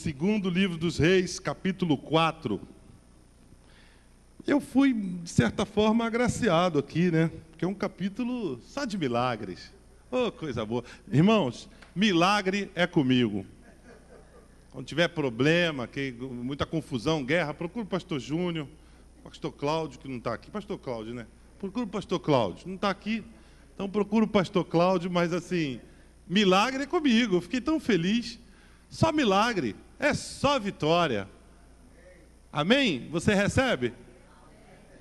segundo livro dos Reis, capítulo 4. Eu fui, de certa forma, agraciado aqui, né? Porque é um capítulo só de milagres. Oh, coisa boa. Irmãos, milagre é comigo. Quando tiver problema, muita confusão, guerra, procura o pastor Júnior, pastor Cláudio, que não está aqui. Pastor Cláudio, né? Procura o pastor Cláudio. Não está aqui, então procura o pastor Cláudio, mas assim, milagre é comigo. Eu fiquei tão feliz. Só milagre, é só vitória. Amém? Você recebe?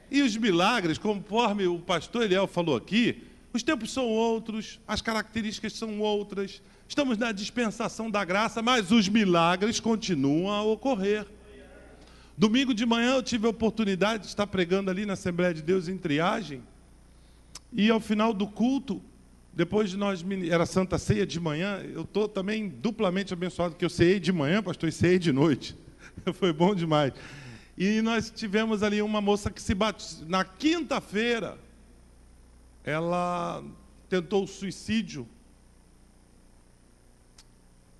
E os milagres, conforme o pastor Eliel falou aqui, os tempos são outros, as características são outras. Estamos na dispensação da graça, mas os milagres continuam a ocorrer. Domingo de manhã eu tive a oportunidade de estar pregando ali na Assembleia de Deus em Triagem. E ao final do culto, depois de nós, era Santa Ceia de manhã, eu estou também duplamente abençoado, porque eu ceiei de manhã, pastor, e ceiei de noite. Foi bom demais. E nós tivemos ali uma moça que se batizou. Na quinta-feira, ela tentou o suicídio.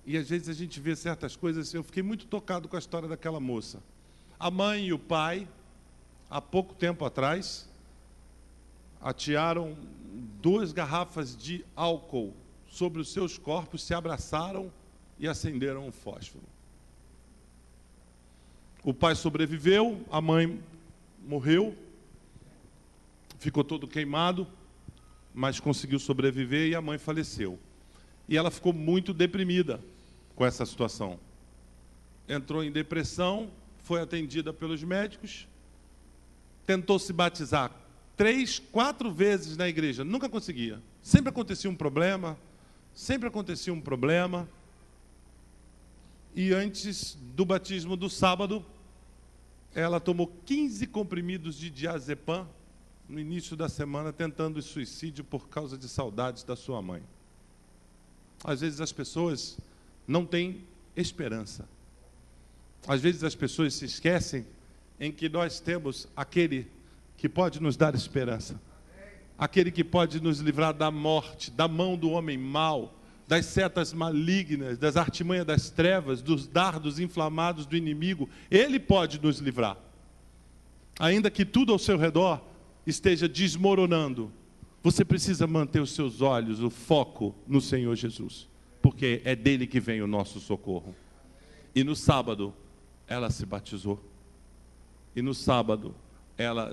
E às vezes a gente vê certas coisas, eu fiquei muito tocado com a história daquela moça. A mãe e o pai, há pouco tempo atrás, atearam 2 garrafas de álcool sobre os seus corpos, se abraçaram e acenderam um fósforo. O pai sobreviveu, a mãe morreu, ficou todo queimado, mas conseguiu sobreviver e a mãe faleceu. E ela ficou muito deprimida com essa situação. Entrou em depressão, foi atendida pelos médicos, tentou se batizar 3, 4 vezes na igreja, nunca conseguia. Sempre acontecia um problema, E antes do batismo do sábado, ela tomou 15 comprimidos de diazepam no início da semana, tentando o suicídio por causa de saudades da sua mãe. Às vezes as pessoas não têm esperança. Às vezes as pessoas se esquecem em que nós temos aquele que pode nos dar esperança. Aquele que pode nos livrar da morte, da mão do homem mau, das setas malignas, das artimanhas das trevas, dos dardos inflamados do inimigo. Ele pode nos livrar. Ainda que tudo ao seu redor esteja desmoronando, você precisa manter os seus olhos, o foco no Senhor Jesus, porque é dele que vem o nosso socorro. E no sábado, ela se batizou. E no sábado,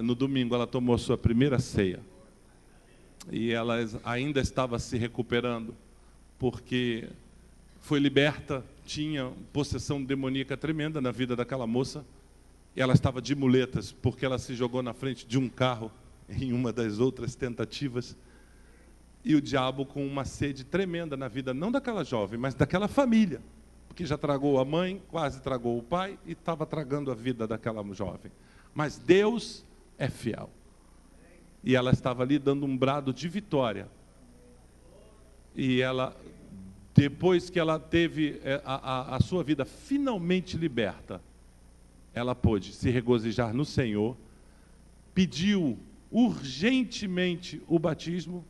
no domingo, ela tomou a sua primeira ceia. E ela ainda estava se recuperando, porque foi liberta, tinha possessão demoníaca tremenda na vida daquela moça. E ela estava de muletas, porque ela se jogou na frente de um carro, em uma das outras tentativas. E o diabo com uma sede tremenda na vida, não daquela jovem, mas daquela família, porque já tragou a mãe, quase tragou o pai, e estava tragando a vida daquela jovem. Mas Deus é fiel. E ela estava ali dando um brado de vitória. E ela, depois que ela teve a sua vida finalmente liberta, ela pôde se regozijar no Senhor, pediu urgentemente o batismo,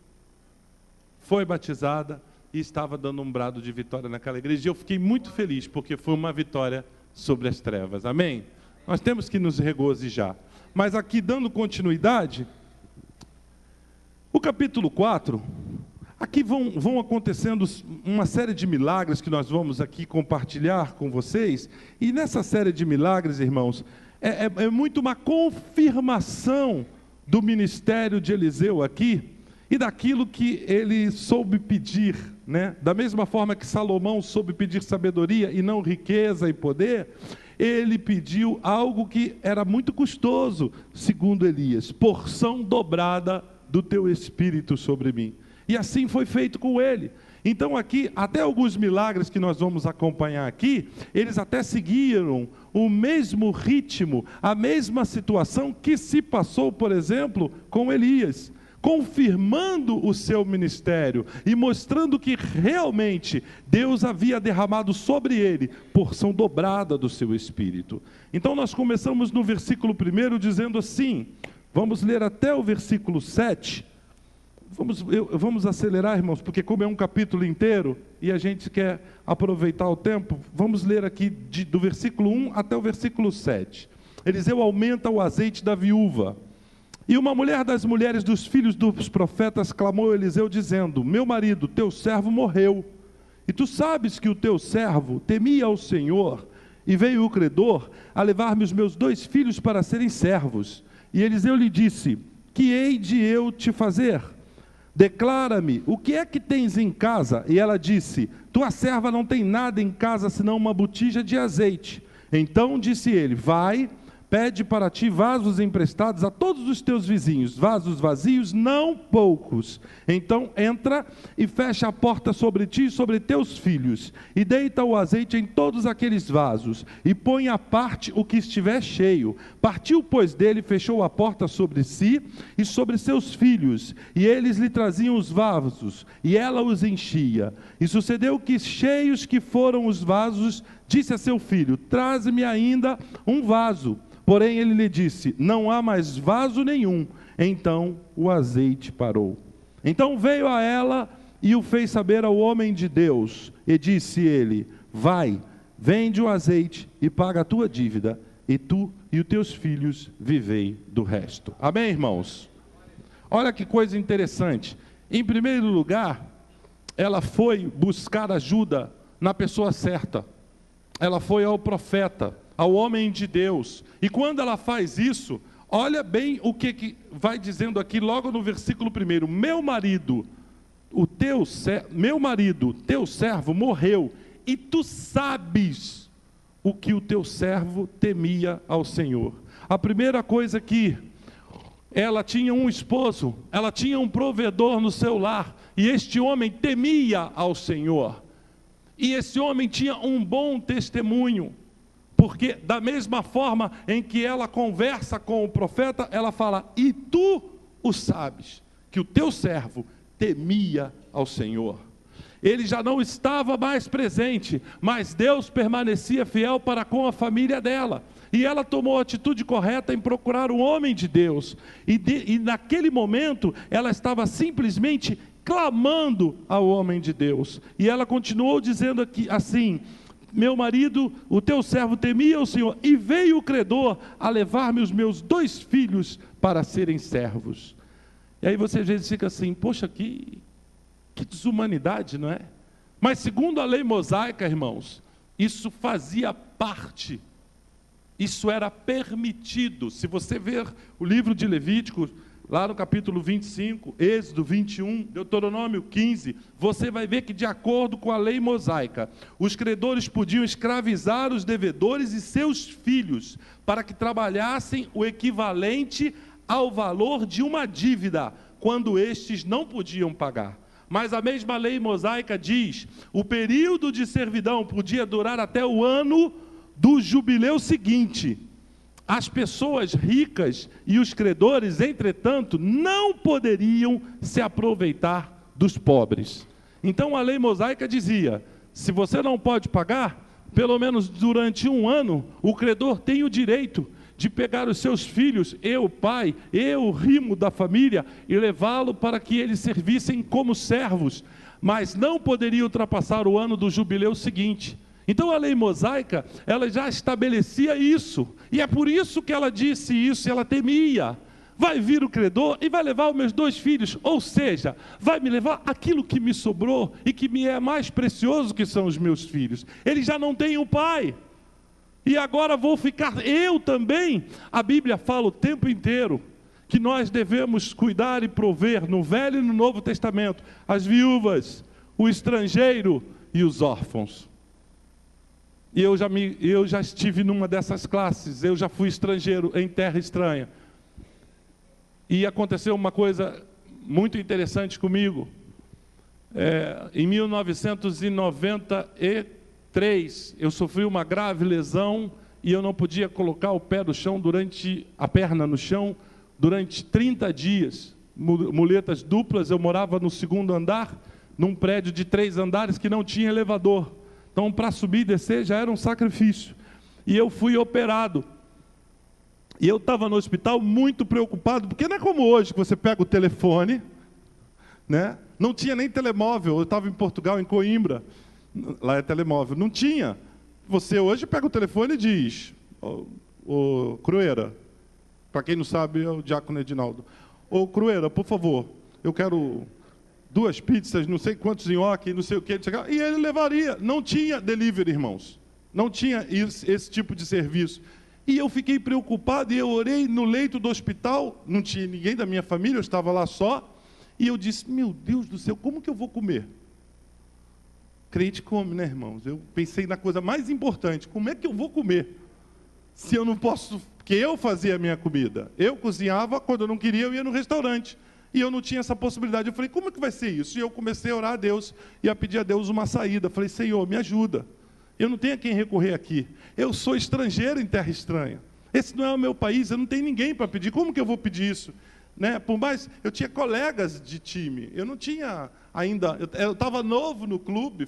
foi batizada e estava dando um brado de vitória naquela igreja. E eu fiquei muito feliz, porque foi uma vitória sobre as trevas. Amém? Nós temos que nos regozijar. Mas aqui, dando continuidade, o capítulo 4, aqui vão acontecendo uma série de milagres que nós vamos aqui compartilhar com vocês. E nessa série de milagres, irmãos, é muito uma confirmação do ministério de Eliseu aqui, e daquilo que ele soube pedir, né? Da mesma forma que Salomão soube pedir sabedoria e não riqueza e poder, ele pediu algo que era muito custoso, segundo Elias: porção dobrada do teu espírito sobre mim. E assim foi feito com ele. Então aqui, até alguns milagres que nós vamos acompanhar aqui, eles até seguiram o mesmo ritmo, a mesma situação que se passou, por exemplo, com Elias, confirmando o seu ministério e mostrando que realmente Deus havia derramado sobre ele porção dobrada do seu espírito. Então nós começamos no versículo 1 dizendo assim, vamos ler até o versículo 7, Vamos acelerar, irmãos, porque como é um capítulo inteiro e a gente quer aproveitar o tempo, vamos ler aqui do versículo 1 até o versículo 7. Eliseu aumenta o azeite da viúva. E uma mulher das mulheres dos filhos dos profetas clamou a Eliseu dizendo: meu marido, teu servo morreu. E tu sabes que o teu servo temia ao Senhor, e veio o credor a levar-me os meus 2 filhos para serem servos. E Eliseu lhe disse: que hei de eu te fazer? Declara-me, o que é que tens em casa? E ela disse: tua serva não tem nada em casa, senão uma botija de azeite. Então disse ele: vai, pede para ti vasos emprestados a todos os teus vizinhos, vasos vazios, não poucos. Então entra e fecha a porta sobre ti e sobre teus filhos, e deita o azeite em todos aqueles vasos, e põe à parte o que estiver cheio. Partiu, pois, dele, fechou a porta sobre si e sobre seus filhos, e eles lhe traziam os vasos, e ela os enchia. E sucedeu que, cheios que foram os vasos, disse a seu filho: traze-me ainda um vaso. Porém ele lhe disse: não há mais vaso nenhum. Então o azeite parou. Então veio a ela e o fez saber ao homem de Deus. E disse ele: vai, vende o azeite e paga a tua dívida, e tu e os teus filhos vivei do resto. Amém, irmãos? Olha que coisa interessante. Em primeiro lugar, ela foi buscar ajuda na pessoa certa. Ela foi ao profeta, ao homem de Deus. E quando ela faz isso, olha bem o que vai dizendo aqui logo no versículo 1. Meu marido, teu servo morreu, e tu sabes o que o teu servo temia ao Senhor. A primeira coisa que ela tinha um esposo, ela tinha um provedor no seu lar, e este homem temia ao Senhor. E esse homem tinha um bom testemunho. Porque da mesma forma em que ela conversa com o profeta, ela fala: e tu o sabes, que o teu servo temia ao Senhor. Ele já não estava mais presente, mas Deus permanecia fiel para com a família dela. E ela tomou a atitude correta em procurar o homem de Deus. E naquele momento, ela estava simplesmente clamando ao homem de Deus. E ela continuou dizendo aqui assim: meu marido, o teu servo temia o Senhor, e veio o credor a levar-me os meus 2 filhos para serem servos. E aí você às vezes fica assim: poxa, que desumanidade, não é? Mas segundo a lei mosaica, irmãos, isso fazia parte, isso era permitido. Se você ver o livro de Levítico, lá no capítulo 25, Êxodo 21, Deuteronômio 15, você vai ver que, de acordo com a lei mosaica, os credores podiam escravizar os devedores e seus filhos, para que trabalhassem o equivalente ao valor de uma dívida, quando estes não podiam pagar. Mas a mesma lei mosaica diz: o período de servidão podia durar até o ano do jubileu seguinte. As pessoas ricas e os credores, entretanto, não poderiam se aproveitar dos pobres. Então a lei mosaica dizia: se você não pode pagar, pelo menos durante um ano, o credor tem o direito de pegar os seus filhos, o pai, o rimo da família, e levá-lo para que eles servissem como servos, mas não poderia ultrapassar o ano do jubileu seguinte. Então a lei mosaica, ela já estabelecia isso, e é por isso que ela disse isso, e ela temia: vai vir o credor e vai levar os meus 2 filhos, ou seja, vai me levar aquilo que me sobrou, e que me é mais precioso, que são os meus filhos. Eles já não têm um pai, e agora vou ficar eu também. A Bíblia fala o tempo inteiro que nós devemos cuidar e prover, no Velho e no Novo Testamento, as viúvas, o estrangeiro e os órfãos. E eu já estive numa dessas classes, eu já fui estrangeiro em terra estranha. E aconteceu uma coisa muito interessante comigo. Em 1993, eu sofri uma grave lesão e eu não podia colocar o pé no chão a perna no chão, durante 30 dias. Muletas duplas, eu morava no 2º andar, num prédio de 3 andares que não tinha elevador. Então, para subir e descer já era um sacrifício. E eu fui operado. E eu estava no hospital muito preocupado, porque não é como hoje, que você pega o telefone, né? Não tinha nem telemóvel. Eu estava em Portugal, em Coimbra, lá é telemóvel. Não tinha. Você hoje pega o telefone e diz, ô Crueira, para quem não sabe, é o Diácono Edinaldo. Ô Crueira, por favor, eu quero 2 pizzas, não sei quantos nhoque, não sei o que, e ele levaria. Não tinha delivery, irmãos. Não tinha esse tipo de serviço. E eu fiquei preocupado, e eu orei no leito do hospital, não tinha ninguém da minha família, eu estava lá só, e eu disse, meu Deus do céu, como que eu vou comer? Crente come, né, irmãos? Eu pensei na coisa mais importante, como é que eu vou comer? Se eu não posso, porque eu fazia a minha comida. Eu cozinhava, quando eu não queria, eu ia no restaurante. E eu não tinha essa possibilidade. Eu falei, como é que vai ser isso? E eu comecei a orar a Deus, e a pedir a Deus uma saída. Falei, Senhor, me ajuda. Eu não tenho a quem recorrer aqui. Eu sou estrangeiro em terra estranha. Esse não é o meu país, eu não tenho ninguém para pedir. Como que eu vou pedir isso? Né? Por mais, eu tinha colegas de time. Eu não tinha ainda... Eu estava novo no clube,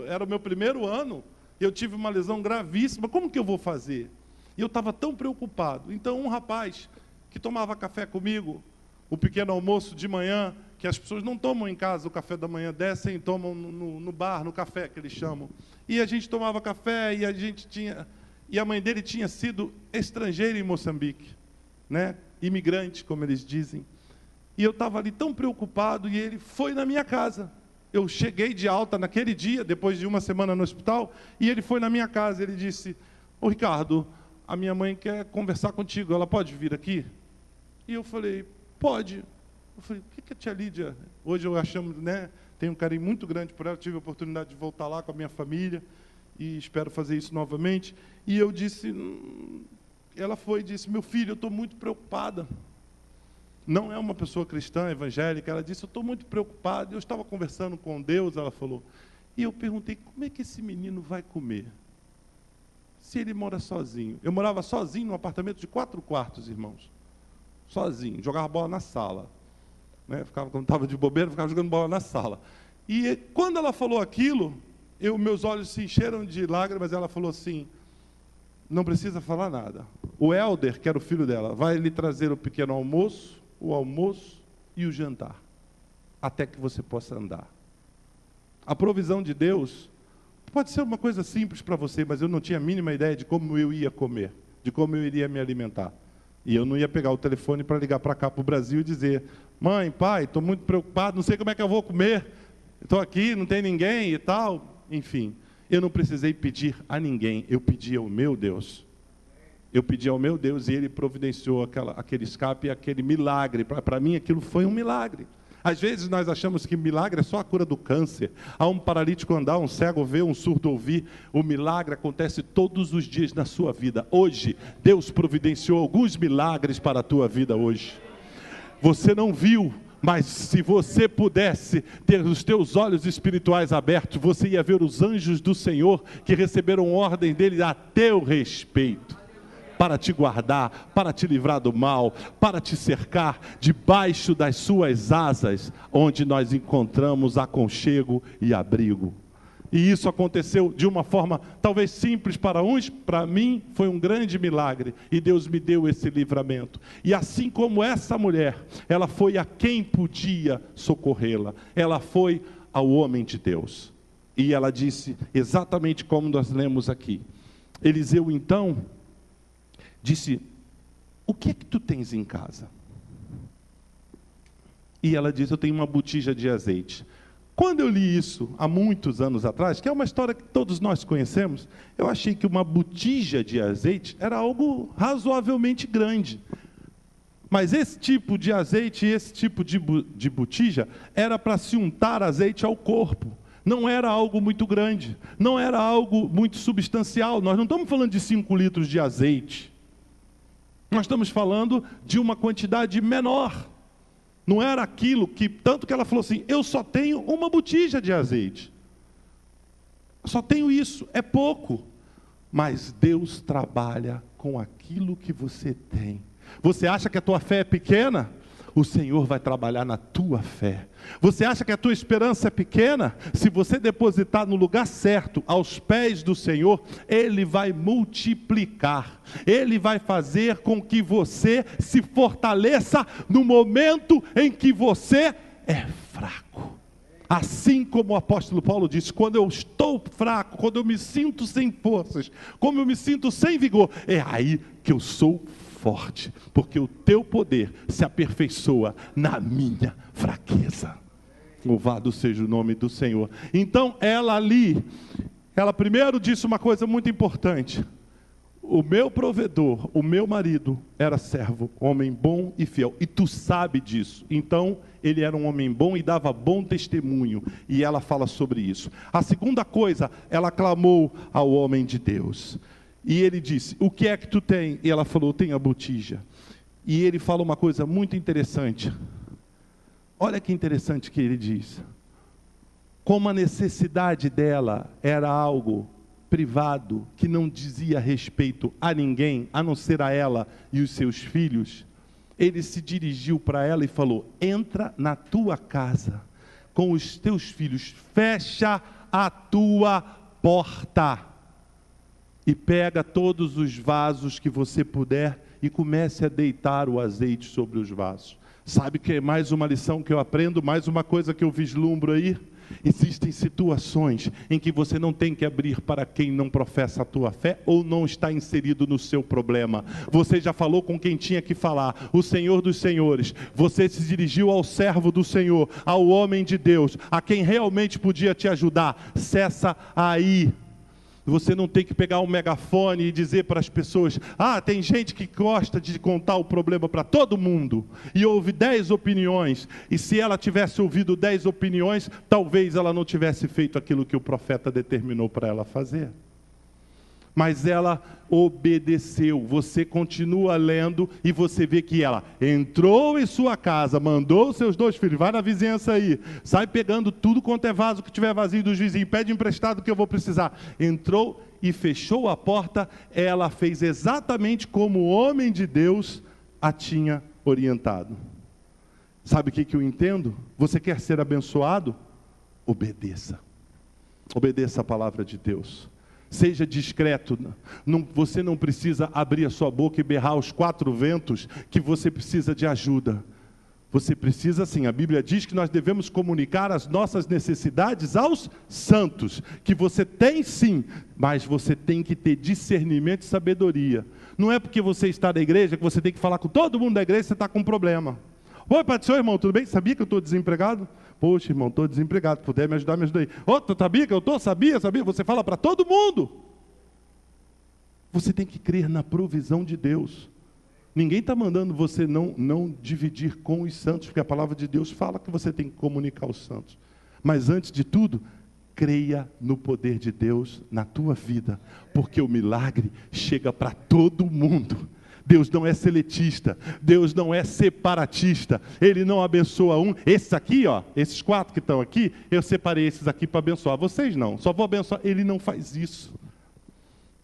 era o meu primeiro ano, e eu tive uma lesão gravíssima. Como que eu vou fazer? E eu estava tão preocupado. Então, um rapaz que tomava café comigo, o pequeno almoço de manhã, que as pessoas não tomam em casa o café da manhã, descem e tomam no bar, no café, que eles chamam. E a gente tomava café, e a mãe dele tinha sido estrangeira em Moçambique, né? Imigrante, como eles dizem. E eu estava ali tão preocupado, e ele foi na minha casa. Eu cheguei de alta naquele dia, depois de uma semana no hospital, e ele foi na minha casa. Ele disse, ô Ricardo, a minha mãe quer conversar contigo, ela pode vir aqui? E eu falei, pode. Eu falei, o que a tia Lídia... Hoje eu achamos, né, tenho um carinho muito grande por ela, tive a oportunidade de voltar lá com a minha família, e espero fazer isso novamente. E eu disse, ela foi e disse, meu filho, eu estou muito preocupada. Não é uma pessoa cristã, evangélica, ela disse, eu estou muito preocupada. Eu estava conversando com Deus, ela falou, e eu perguntei, como é que esse menino vai comer? Se ele mora sozinho. Eu morava sozinho num apartamento de 4 quartos, irmãos. Sozinho, jogava bola na sala. Né? Quando estava de bobeira, ficava jogando bola na sala. E quando ela falou aquilo, meus olhos se encheram de lágrimas, ela falou assim, não precisa falar nada. O Helder, que era o filho dela, vai lhe trazer o pequeno almoço, o almoço e o jantar, até que você possa andar. A provisão de Deus pode ser uma coisa simples para você, mas eu não tinha a mínima ideia de como eu ia comer, de como eu iria me alimentar. E eu não ia pegar o telefone para ligar para cá, para o Brasil, e dizer, mãe, pai, estou muito preocupado, não sei como é que eu vou comer, estou aqui, não tem ninguém e tal. Enfim, eu não precisei pedir a ninguém, eu pedi ao meu Deus. Eu pedi ao meu Deus e Ele providenciou aquele escape e aquele milagre. Para mim, aquilo foi um milagre. Às vezes nós achamos que milagre é só a cura do câncer. Há um paralítico andar, um cego ver, um surdo ouvir. O milagre acontece todos os dias na sua vida. Hoje, Deus providenciou alguns milagres para a tua vida hoje. Você não viu, mas se você pudesse ter os teus olhos espirituais abertos, você ia ver os anjos do Senhor que receberam ordem dele a teu respeito. Para te guardar, para te livrar do mal, para te cercar debaixo das suas asas, onde nós encontramos aconchego e abrigo. E isso aconteceu de uma forma talvez simples para uns, para mim foi um grande milagre, e Deus me deu esse livramento. E assim como essa mulher, ela foi a quem podia socorrê-la, ela foi ao homem de Deus. E ela disse exatamente como nós lemos aqui. Eliseu então disse, o que é que tu tens em casa? E ela disse, eu tenho uma botija de azeite. Quando eu li isso, há muitos anos atrás, que é uma história que todos nós conhecemos, eu achei que uma botija de azeite era algo razoavelmente grande. Mas esse tipo de azeite, esse tipo de botija, era para se untar azeite ao corpo. Não era algo muito grande, não era algo muito substancial. Nós não estamos falando de 5 litros de azeite. Nós estamos falando de uma quantidade menor. Não era aquilo que, tanto que ela falou assim, eu só tenho uma botija de azeite. Só tenho isso, é pouco. Mas Deus trabalha com aquilo que você tem. Você acha que a tua fé é pequena? O Senhor vai trabalhar na tua fé. Você acha que a tua esperança é pequena? Se você depositar no lugar certo, aos pés do Senhor, Ele vai multiplicar. Ele vai fazer com que você se fortaleça no momento em que você é fraco. Assim como o apóstolo Paulo disse, quando eu estou fraco, quando eu me sinto sem forças, como eu me sinto sem vigor, é aí que eu sou forte, porque o teu poder se aperfeiçoa na minha fraqueza. Louvado seja o nome do Senhor. Então ela ali, ela primeiro disse uma coisa muito importante: o meu provedor, o meu marido, era servo, homem bom e fiel. E tu sabe disso. Então, ele era um homem bom e dava bom testemunho. E ela fala sobre isso. A segunda coisa, ela clamou ao homem de Deus. E ele disse, o que é que tu tem? E ela falou, tenho a botija. E ele fala uma coisa muito interessante. Olha que interessante que ele diz. Como a necessidade dela era algo privado, que não dizia respeito a ninguém, a não ser a ela e os seus filhos, ele se dirigiu para ela e falou, entra na tua casa, com os teus filhos, fecha a tua porta, e pega todos os vasos que você puder, e comece a deitar o azeite sobre os vasos. Sabe que é mais uma lição que eu aprendo, mais uma coisa que eu vislumbro aí? Existem situações em que você não tem que abrir para quem não professa a tua fé ou não está inserido no seu problema. Você já falou com quem tinha que falar, o Senhor dos Senhores. Você se dirigiu ao servo do Senhor, ao homem de Deus, a quem realmente podia te ajudar. Cessa aí. Você não tem que pegar um megafone e dizer para as pessoas, tem gente que gosta de contar o problema para todo mundo, e ouve 10 opiniões, e se ela tivesse ouvido 10 opiniões, talvez ela não tivesse feito aquilo que o profeta determinou para ela fazer. Mas ela obedeceu. Você continua lendo e você vê que ela entrou em sua casa, mandou seus 2 filhos, vai na vizinhança aí, sai pegando tudo quanto é vaso que tiver vazio dos vizinhos, pede emprestado que eu vou precisar. Entrou e fechou a porta. Ela fez exatamente como o homem de Deus a tinha orientado. Sabe o que eu entendo? Você quer ser abençoado? Obedeça. Obedeça a palavra de Deus. Seja discreto, você não precisa abrir a sua boca e berrar aos 4 ventos que você precisa de ajuda. Você precisa sim, a Bíblia diz que nós devemos comunicar as nossas necessidades aos santos, que você tem sim, mas você tem que ter discernimento e sabedoria. Não é porque você está na igreja que você tem que falar com todo mundo da igreja que você está com um problema. Oi, pai do senhor, irmão, tudo bem? Sabia que eu estou desempregado? Poxa, irmão, estou desempregado, se puder me ajudar, me ajuda aí. Tu sabia que eu estou? Sabia. Você fala para todo mundo. Você tem que crer na provisão de Deus. Ninguém está mandando você não dividir com os santos, porque a palavra de Deus fala que você tem que comunicar aos santos. Mas antes de tudo, creia no poder de Deus na tua vida, porque o milagre chega para todo mundo. Deus não é seletista, Deus não é separatista, Ele não abençoa um. Esses aqui, esses 4 que estão aqui, eu separei esses aqui para abençoar, vocês não, só vou abençoar. Ele não faz isso,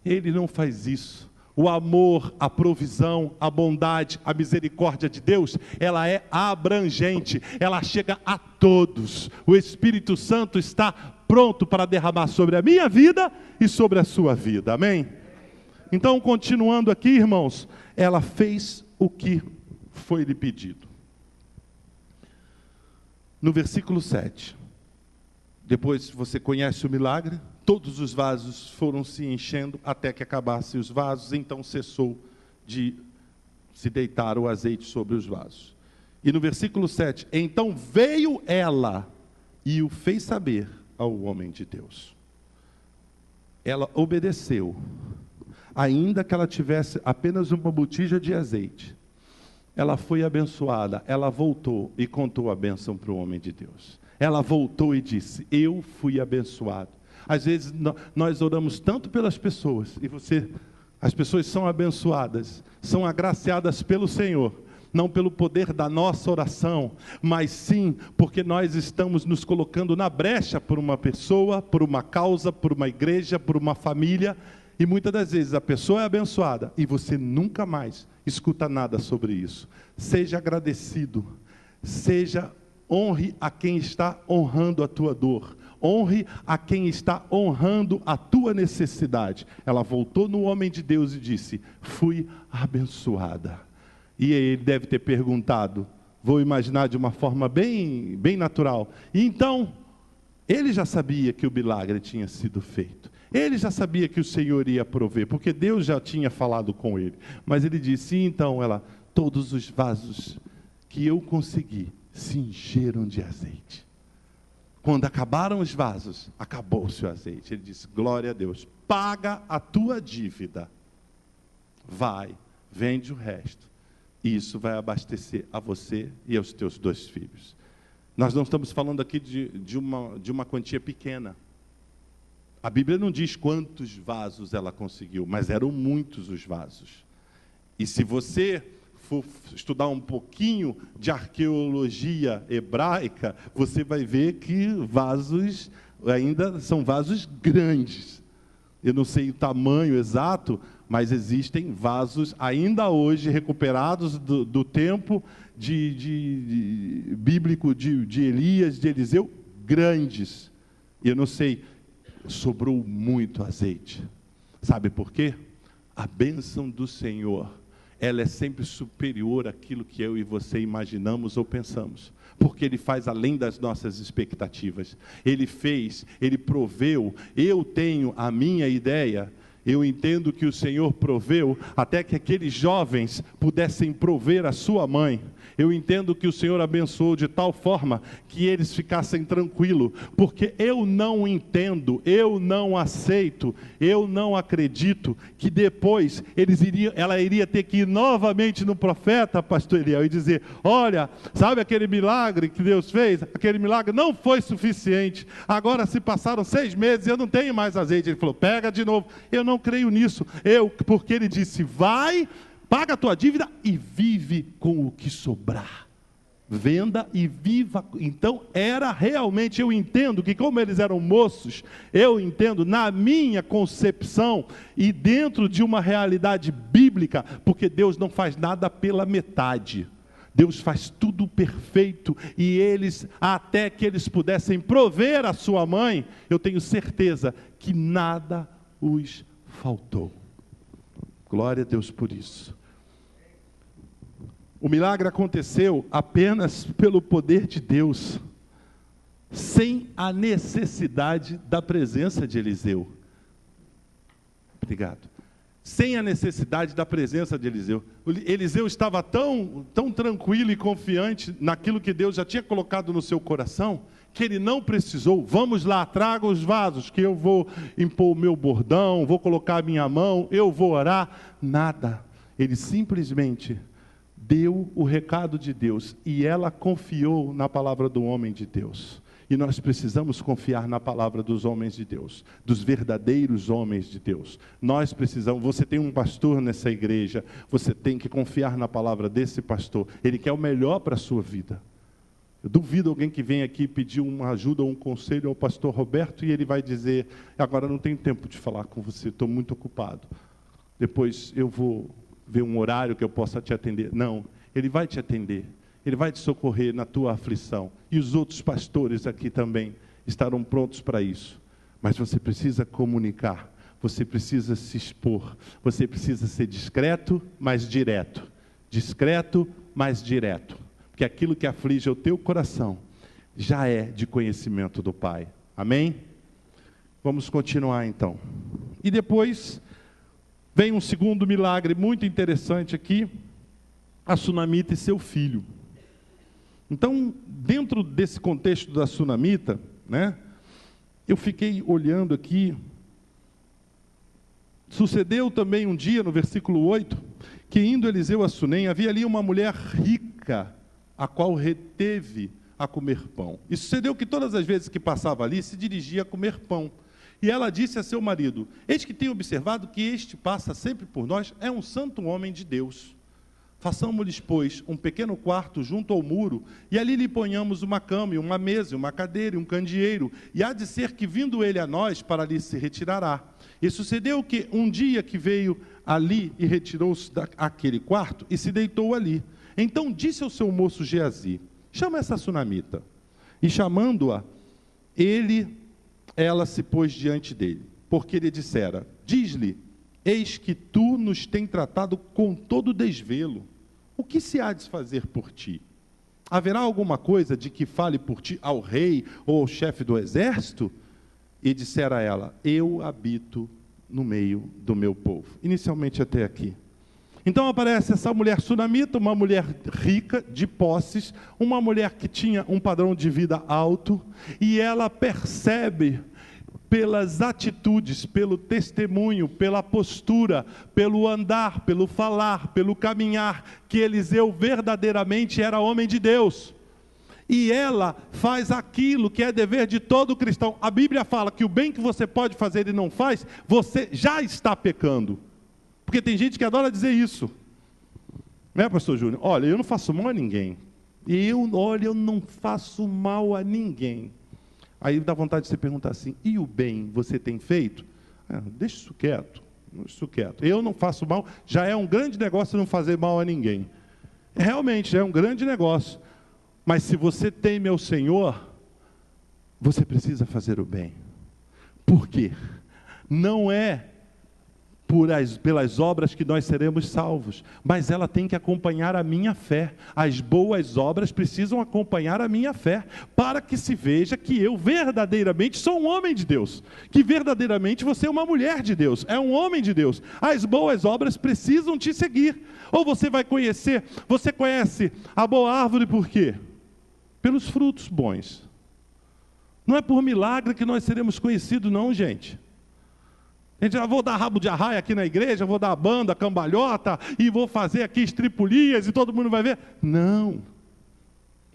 Ele não faz isso. O amor, a provisão, a bondade, a misericórdia de Deus, ela é abrangente, ela chega a todos. O Espírito Santo está pronto para derramar sobre a minha vida e sobre a sua vida, amém? Então, continuando aqui, irmãos, ela fez o que foi lhe pedido. No versículo 7, depois você conhece o milagre, todos os vasos foram se enchendo até que acabassem os vasos, então cessou de se deitar o azeite sobre os vasos. E no versículo 7, então veio ela e o fez saber ao homem de Deus. Ela obedeceu. Ainda que ela tivesse apenas uma botija de azeite, ela foi abençoada, ela voltou e contou a bênção para o homem de Deus. Ela voltou e disse, eu fui abençoado. Às vezes nós oramos tanto pelas pessoas, e as pessoas são abençoadas, são agraciadas pelo Senhor, não pelo poder da nossa oração, mas sim porque nós estamos nos colocando na brecha por uma pessoa, por uma causa, por uma igreja, por uma família. E muitas das vezes a pessoa é abençoada e você nunca mais escuta nada sobre isso. Seja agradecido, honre a quem está honrando a tua dor, honre a quem está honrando a tua necessidade. Ela voltou no homem de Deus e disse, fui abençoada. E ele deve ter perguntado, Vou imaginar de uma forma bem natural. E então, ele já sabia que o milagre tinha sido feito. Ele já sabia que o Senhor ia prover, porque Deus já tinha falado com ele. Mas ele disse, então, todos os vasos que eu consegui se encheram de azeite. Quando acabaram os vasos, acabou-se o azeite. Ele disse, glória a Deus, paga a tua dívida. Vai, vende o resto. Isso vai abastecer a você e aos teus 2 filhos. Nós não estamos falando aqui de uma quantia pequena. A Bíblia não diz quantos vasos ela conseguiu, mas eram muitos os vasos. E se você for estudar um pouquinho de arqueologia hebraica, você vai ver que vasos ainda são vasos grandes. Eu não sei o tamanho exato, mas existem vasos ainda hoje recuperados do tempo bíblico de Elias, de Eliseu, grandes. Eu não sei, sobrou muito azeite. Sabe por quê? A bênção do Senhor, ela é sempre superior àquilo que eu e você imaginamos ou pensamos. Porque Ele faz além das nossas expectativas. Ele fez, Ele proveu. Eu tenho a minha ideia. Eu entendo que o Senhor proveu até que aqueles jovens pudessem prover a sua mãe. Eu entendo que o Senhor abençoou de tal forma que eles ficassem tranquilos, porque eu não entendo, eu não aceito, eu não acredito que depois ela iria ter que ir novamente no profeta, pastor Eliel, e dizer, olha, sabe aquele milagre que Deus fez? Aquele milagre não foi suficiente, agora se passaram 6 meses e eu não tenho mais azeite. Ele falou, pega de novo. Eu não creio nisso, porque ele disse, vai, paga a tua dívida e vive com o que sobrar. Venda e viva. Então era realmente, eu entendo que como eles eram moços, eu entendo na minha concepção e dentro de uma realidade bíblica, porque Deus não faz nada pela metade. Deus faz tudo perfeito, e eles, até que eles pudessem prover a sua mãe, eu tenho certeza que nada os faltou. Glória a Deus por isso. O milagre aconteceu apenas pelo poder de Deus, sem a necessidade da presença de Eliseu. Obrigado. Sem a necessidade da presença de Eliseu. Eliseu estava tão tranquilo e confiante naquilo que Deus já tinha colocado no seu coração, que ele não precisou, vamos lá, traga os vasos, que eu vou impor o meu bordão, vou colocar a minha mão, eu vou orar. Nada. Ele simplesmente deu o recado de Deus, e ela confiou na palavra do homem de Deus. E nós precisamos confiar na palavra dos homens de Deus, dos verdadeiros homens de Deus. Nós precisamos, você tem um pastor nessa igreja, você tem que confiar na palavra desse pastor, ele quer o melhor para a sua vida. Eu duvido alguém que vem aqui pedir uma ajuda ou um conselho ao pastor Roberto, e ele vai dizer, agora não tenho tempo de falar com você, estou muito ocupado, depois eu vou ver um horário que eu possa te atender. Não, ele vai te atender, ele vai te socorrer na tua aflição, e os outros pastores aqui também estarão prontos para isso. Mas você precisa comunicar, você precisa se expor, você precisa ser discreto, mas direto. Discreto, mas direto. Porque aquilo que aflige o teu coração já é de conhecimento do Pai. Amém? Vamos continuar então. E depois vem um segundo milagre muito interessante aqui, a sunamita e seu filho. Então, dentro desse contexto da sunamita, né, eu fiquei olhando aqui. Sucedeu também um dia, no versículo 8, que indo Eliseu a Sunem, havia ali uma mulher rica, a qual reteve a comer pão. E sucedeu que todas as vezes que passava ali, se dirigia a comer pão. E ela disse a seu marido, eis que tenho observado que este passa sempre por nós, é um santo homem de Deus. Façamos-lhes, pois, um pequeno quarto junto ao muro, e ali lhe ponhamos uma cama, e uma mesa, e uma cadeira, e um candeeiro, e há de ser que, vindo ele a nós, para ali se retirará. E sucedeu que, um dia que veio ali, e retirou-se daquele quarto, e se deitou ali. Então disse ao seu moço Geazi, chama essa sunamita. E chamando-a, ela se pôs diante dele, porque ele dissera, diz-lhe, eis que tu nos tem tratado com todo desvelo, o que se há de fazer por ti? haverá alguma coisa de que fale por ti ao rei ou ao chefe do exército? E dissera a ela: eu habito no meio do meu povo. Inicialmente até aqui. Então aparece essa mulher sunamita, uma mulher rica, de posses, uma mulher que tinha um padrão de vida alto, e ela percebe pelas atitudes, pelo testemunho, pela postura, pelo andar, pelo falar, pelo caminhar, que Eliseu verdadeiramente era homem de Deus. E ela faz aquilo que é dever de todo cristão. A Bíblia fala que o bem que você pode fazer e não faz, você já está pecando. Porque tem gente que adora dizer isso. Né, pastor Júnior? Olha, eu não faço mal a ninguém. Eu não faço mal a ninguém. Aí dá vontade de você perguntar assim: e o bem você tem feito? Deixa isso quieto. Eu não faço mal. Já é um grande negócio não fazer mal a ninguém. Realmente, é um grande negócio. Mas se você teme ao Senhor, você precisa fazer o bem. Por quê? Não é pelas obras que nós seremos salvos, mas ela tem que acompanhar a minha fé. As boas obras precisam acompanhar a minha fé, para que se veja que eu verdadeiramente sou um homem de Deus, que verdadeiramente você é uma mulher de Deus, é um homem de Deus. As boas obras precisam te seguir. Ou você conhece a boa árvore por quê? Pelos frutos bons. Não é por milagre que nós seremos conhecidos, não, gente. A gente, vou dar rabo de arraia aqui na igreja, vou dar banda, cambalhota, e vou fazer aqui estripulias, e todo mundo vai ver. Não.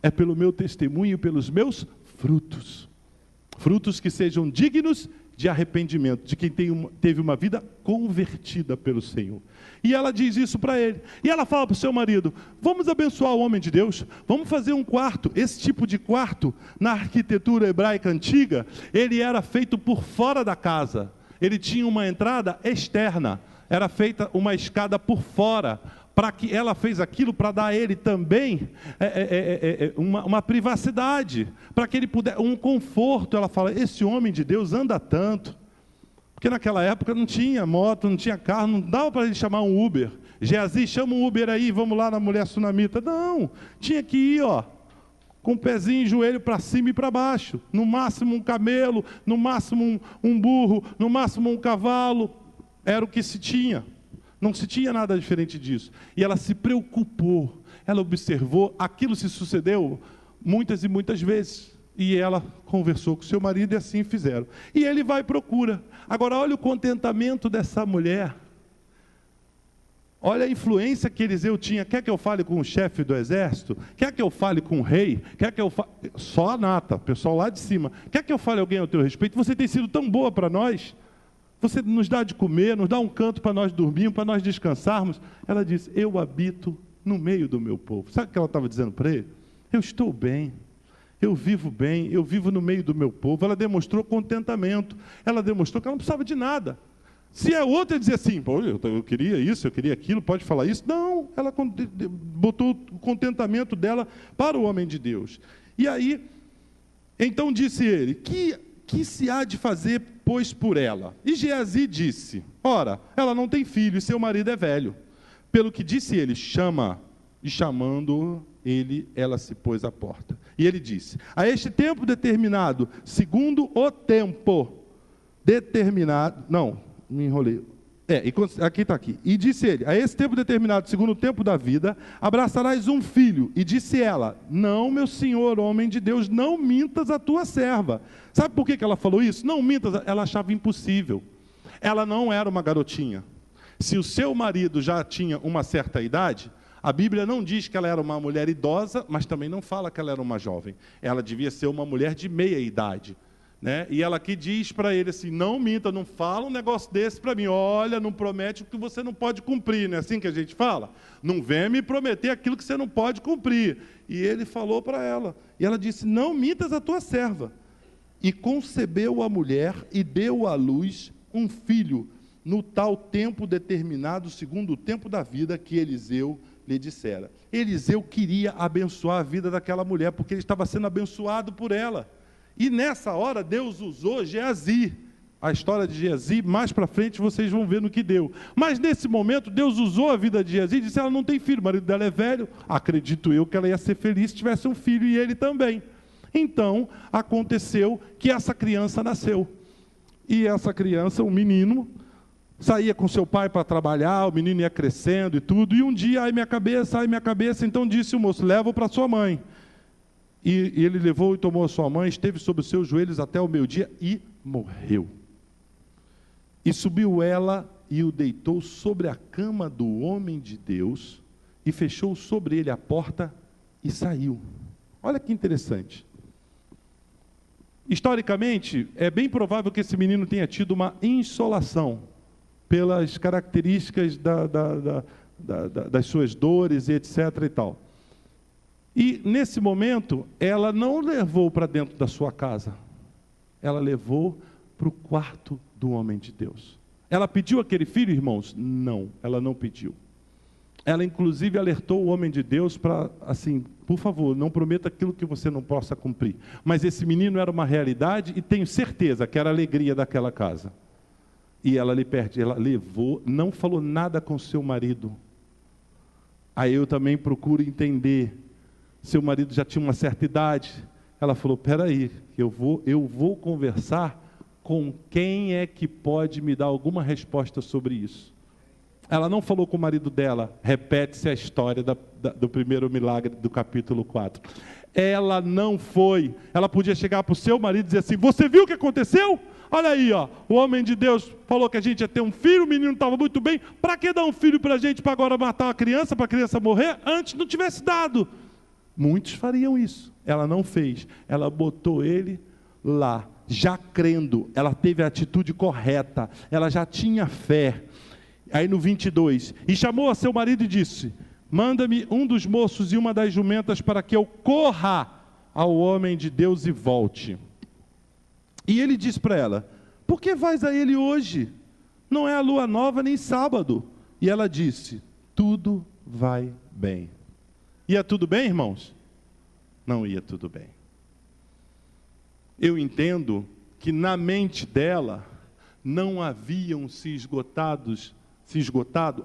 É pelo meu testemunho e pelos meus frutos. Frutos que sejam dignos de arrependimento, de quem teve uma vida convertida pelo Senhor. E ela diz isso para ele. E ela fala para o seu marido: vamos abençoar o homem de Deus, vamos fazer um quarto. Esse tipo de quarto, na arquitetura hebraica antiga, ele era feito por fora da casa. Ele tinha uma entrada externa, era feita uma escada por fora, para que ela fez aquilo para dar a ele também uma privacidade, para que ele pudesse, um conforto. Ela fala: esse homem de Deus anda tanto, porque naquela época não tinha moto, não tinha carro, não dava para ele chamar um Uber. Geazi, chama um Uber aí, vamos lá na mulher sunamita. Não, tinha que ir, com o pezinho e joelho para cima e para baixo, no máximo um camelo, no máximo um burro, no máximo um cavalo, era o que se tinha, não se tinha nada diferente disso. E ela se preocupou, ela observou, aquilo se sucedeu muitas e muitas vezes, e ela conversou com seu marido e assim fizeram. E ele vai e procura. Agora olha o contentamento dessa mulher. Olha a influência que Eliseu tinha. Quer que eu fale com o chefe do exército? Quer que eu fale com o rei? Quer que eu fale... Só a nata, pessoal lá de cima. Quer que eu fale alguém ao teu respeito? Você tem sido tão boa para nós. Você nos dá de comer, nos dá um canto para nós dormirmos, para nós descansarmos. Ela disse: eu habito no meio do meu povo. Sabe o que ela estava dizendo para ele? Eu estou bem. Eu vivo no meio do meu povo. Ela demonstrou contentamento. Ela demonstrou que ela não precisava de nada. Se a outra dizia assim: pô, eu queria isso, eu queria aquilo, pode falar isso. Não, ela botou o contentamento dela para o homem de Deus. E aí, então disse ele: que se há de fazer, pois, por ela? E Geazi disse: ora, ela não tem filho e seu marido é velho. Pelo que disse ele: chama. E chamando ele, ela se pôs à porta. E ele disse: a este tempo determinado, segundo o tempo determinado... Não, me enrolei. Aqui está aqui. E disse ele: a esse tempo determinado, segundo o tempo da vida, abraçarás um filho. E disse ela: não, meu senhor, homem de Deus, não mintas a tua serva. Sabe por que ela falou isso? Não mintas, ela achava impossível. Ela não era uma garotinha. Se o seu marido já tinha uma certa idade, a Bíblia não diz que ela era uma mulher idosa, mas também não fala que ela era uma jovem. Ela devia ser uma mulher de meia idade. Né? E ela aqui diz para ele assim: não minta, não fala um negócio desse para mim. Olha, não promete o que você não pode cumprir. Não é assim que a gente fala? Não venha me prometer aquilo que você não pode cumprir. E ele falou para ela. E ela disse: não mintas a tua serva. E concebeu a mulher e deu à luz um filho, no tal tempo determinado, segundo o tempo da vida que Eliseu lhe dissera. Eliseu queria abençoar a vida daquela mulher, porque ele estava sendo abençoado por ela. E nessa hora Deus usou Geazi. a história de Geazi, mais para frente vocês vão ver no que deu. Mas nesse momento, Deus usou a vida de Geazi e disse: ela não tem filho, o marido dela é velho, acredito eu que ela ia ser feliz se tivesse um filho e ele também. Então, aconteceu que essa criança nasceu. E essa criança, um menino, saía com seu pai para trabalhar, o menino ia crescendo e tudo, e um dia, ai minha cabeça, então disse o moço: leva-o para sua mãe. E ele levou e tomou a sua mãe, esteve sobre os seus joelhos até o meio-dia e morreu. E subiu ela e o deitou sobre a cama do homem de Deus, e fechou sobre ele a porta e saiu. Olha que interessante. Historicamente, é bem provável que esse menino tenha tido uma insolação, pelas características das suas dores e etc. e tal. E nesse momento, ela não levou para dentro da sua casa, ela levou para o quarto do homem de Deus. Ela pediu aquele filho, irmãos? Não, ela não pediu. Ela inclusive alertou o homem de Deus para, assim, por favor, não prometa aquilo que você não possa cumprir. Mas esse menino era uma realidade e tenho certeza que era a alegria daquela casa. E ela ela levou, não falou nada com seu marido. Aí eu também procuro entender, seu marido já tinha uma certa idade. Ela falou: peraí, eu vou conversar com quem é que pode me dar alguma resposta sobre isso. Ela não falou com o marido dela, repete-se a história do primeiro milagre do capítulo 4. Ela não foi, ela podia chegar para o seu marido e dizer assim: você viu o que aconteceu? Olha aí, ó, o homem de Deus falou que a gente ia ter um filho, o menino estava muito bem, para que dar um filho para a gente, para agora matar uma criança, para a criança morrer? Antes não tivesse dado. Muitos fariam isso, ela não fez, ela botou ele lá, já crendo, ela teve a atitude correta, ela já tinha fé. Aí no 22, e chamou a seu marido e disse: manda-me um dos moços e uma das jumentas para que eu corra ao homem de Deus e volte. E ele disse para ela: por que vais a ele hoje? Não é a lua nova nem sábado. E ela disse: tudo vai bem. Ia tudo bem, irmãos? Não ia tudo bem. Eu entendo que na mente dela não haviam se esgotado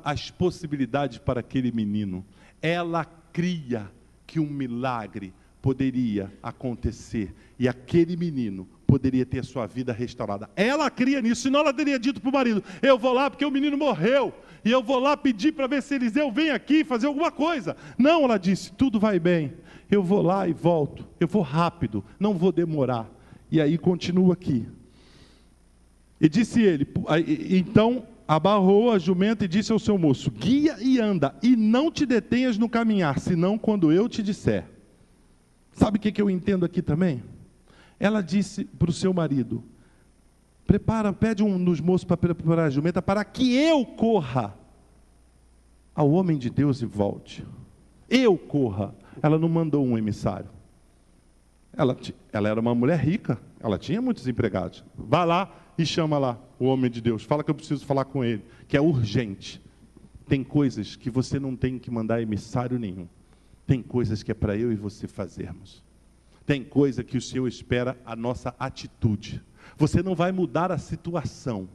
as possibilidades para aquele menino. Ela cria que um milagre poderia acontecer e aquele menino poderia ter a sua vida restaurada. Ela cria nisso, senão ela teria dito para o marido: eu vou lá porque o menino morreu, e eu vou lá pedir para ver se Eliseu vem aqui fazer alguma coisa. Não, ela disse: tudo vai bem, eu vou lá e volto, eu vou rápido, não vou demorar. E aí continua aqui. E disse ele, então abarrou a jumenta e disse ao seu moço: guia e anda, e não te detenhas no caminhar, senão quando eu te disser. Sabe o que eu entendo aqui também? Ela disse para o seu marido: pede um dos moços para preparar a jumenta, para que eu corra ao homem de Deus e volte. Eu corra. Ela não mandou um emissário. Ela era uma mulher rica, ela tinha muitos empregados. Vai lá e chama lá o homem de Deus, fala que eu preciso falar com ele, que é urgente. Tem coisas que você não tem que mandar emissário nenhum. Tem coisas que é para eu e você fazermos. Tem coisa que o Senhor espera a nossa atitude. Você não vai mudar a situação,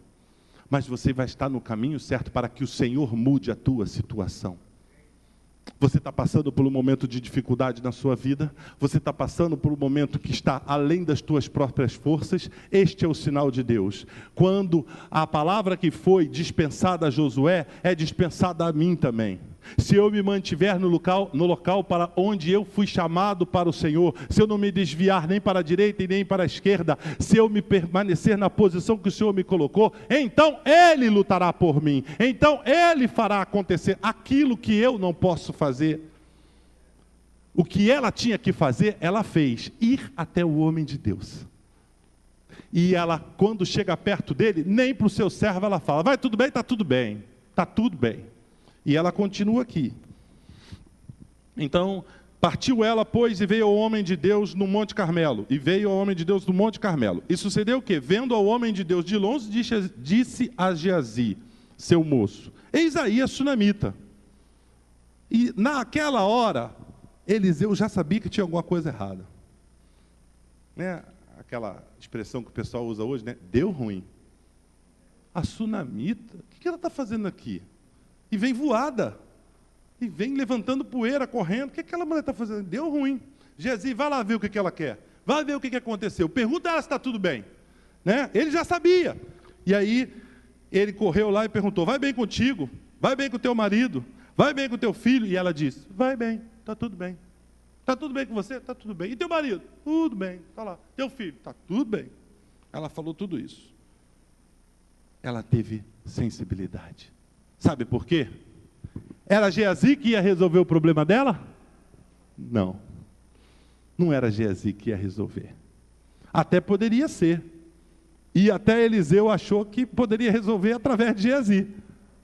mas você vai estar no caminho certo para que o Senhor mude a tua situação. Você está passando por um momento de dificuldade na sua vida, você está passando por um momento que está além das tuas próprias forças, este é o sinal de Deus. Quando a palavra que foi dispensada a Josué, é dispensada a mim também. Se eu me mantiver no local para onde eu fui chamado para o Senhor, se eu não me desviar nem para a direita e nem para a esquerda, se eu me permanecer na posição que o Senhor me colocou, então Ele lutará por mim, então Ele fará acontecer aquilo que eu não posso fazer. O que ela tinha que fazer, ela fez, ir até o homem de Deus. E ela, quando chega perto dele, nem para o seu servo ela fala: vai tudo bem? Está tudo bem, está tudo bem. E ela continua aqui. Então, partiu ela, pois, e veio ao homem de Deus no Monte Carmelo. E sucedeu o quê? Vendo ao homem de Deus de longe, disse a Geazi, seu moço: eis aí a sunamita. E naquela hora, Eliseu já sabia que tinha alguma coisa errada. Né? Aquela expressão que o pessoal usa hoje, né? Deu ruim. a sunamita, o que ela está fazendo aqui? E vem voada, e vem levantando poeira, correndo. O que aquela mulher está fazendo? Deu ruim. Geazi, vai lá ver o que ela quer. Vai ver o que aconteceu. Pergunta ela se está tudo bem. Né? Ele já sabia. E aí, ele correu lá e perguntou, vai bem contigo? Vai bem com o teu marido? Vai bem com o teu filho? E ela disse, vai bem, está tudo bem. Está tudo bem com você? Está tudo bem. E teu marido? Tudo bem, está lá. Teu filho? Está tudo bem. Ela falou tudo isso. Ela teve sensibilidade. Sabe por quê? Era Geazi que ia resolver o problema dela? Não. Não era Geazi que ia resolver. Até poderia ser. E até Eliseu achou que poderia resolver através de Geazi.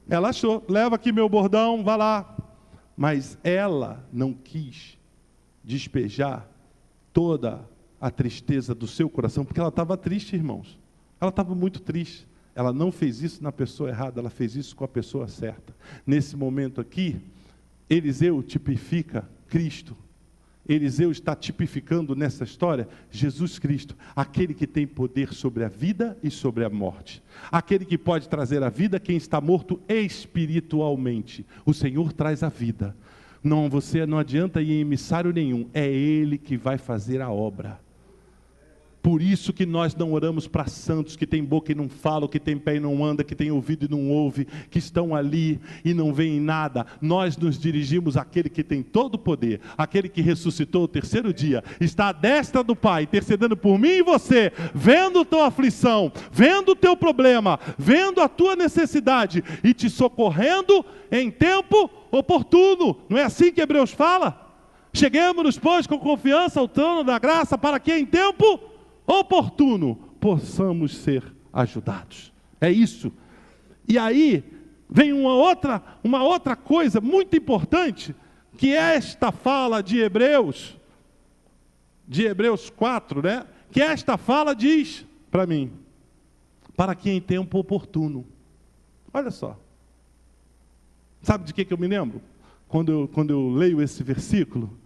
Ela achou, leva aqui meu bordão, vá lá. Mas ela não quis despejar toda a tristeza do seu coração, porque ela estava triste, irmãos. Ela estava muito triste. Ela não fez isso na pessoa errada, ela fez isso com a pessoa certa. Nesse momento aqui, Eliseu tipifica Cristo. Eliseu está tipificando nessa história Jesus Cristo, aquele que tem poder sobre a vida e sobre a morte, aquele que pode trazer a vida a quem está morto espiritualmente. O Senhor traz a vida. Não, você não adianta ir em emissário nenhum, é Ele que vai fazer a obra. Por isso que nós não oramos para santos que tem boca e não falam, que tem pé e não anda, que tem ouvido e não ouve, que estão ali e não veem nada. Nós nos dirigimos àquele que tem todo o poder, aquele que ressuscitou o terceiro dia, está à destra do Pai, intercedendo por mim e você, vendo a tua aflição, vendo o teu problema, vendo a tua necessidade e te socorrendo em tempo oportuno. Não é assim que Hebreus fala? Cheguemos-nos, pois, com confiança ao trono da graça, para que em tempo oportuno possamos ser ajudados. É isso. E aí vem uma outra coisa muito importante, que esta fala de Hebreus 4, né? Que esta fala diz para mim, para que em tempo oportuno. Olha só. Sabe de que eu me lembro? Quando eu leio esse versículo,